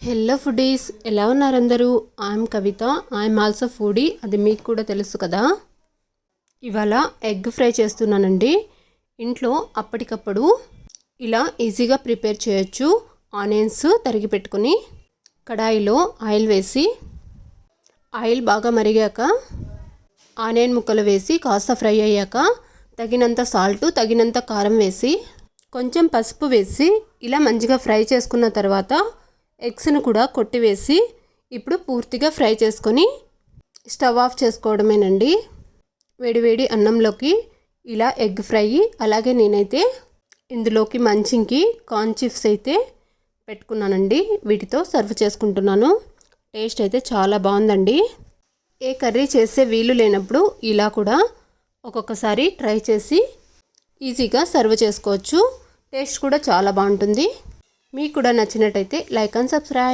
Hello foodies, ఎలా ఉన్నారు అందరూ? I'm Kavitha. I'm also foodie, అది మీకు కూడా తెలుసు కదా. ఇవాళ ఎగ్ ఫ్రై చేస్తున్నానండి. ఇంట్లో అప్పటికప్పుడు ఇలా ఈజీగా ప్రిపేర్ చేయొచ్చు. ఆనియన్స్ తరిగి పెట్టుకుని కడాయిలో ఆయిల్ వేసి, ఆయిల్ బాగా మరిగాక ఆనియన్ ముక్కలు వేసి కాస్త ఫ్రై అయ్యాక తగినంత సాల్ట్, తగినంత కారం వేసి, కొంచెం పసుపు వేసి ఇలా మంచిగా ఫ్రై చేసుకున్న తర్వాత ఎగ్స్ను కూడా కొట్టివేసి ఇప్పుడు పూర్తిగా ఫ్రై చేసుకొని స్టవ్ ఆఫ్ చేసుకోవడమేనండి. వేడివేడి అన్నంలోకి ఇలా ఎగ్ ఫ్రై, అలాగే నేనైతే ఇందులోకి మంచింగ్కి కార్న్ చిప్స్ అయితే పెట్టుకున్నానండి. వీటితో సర్వ్ చేసుకుంటున్నాను. టేస్ట్ అయితే చాలా బాగుందండి. ఏ కర్రీ చేసే వీలు లేనప్పుడు ఇలా కూడా ఒక్కొక్కసారి ట్రై చేసి ఈజీగా సర్వ్ చేసుకోవచ్చు. టేస్ట్ కూడా చాలా బాగుంటుంది. మీకు కూడా నచ్చినట్టయితే లైక్ అండ్ సబ్స్క్రైబ్.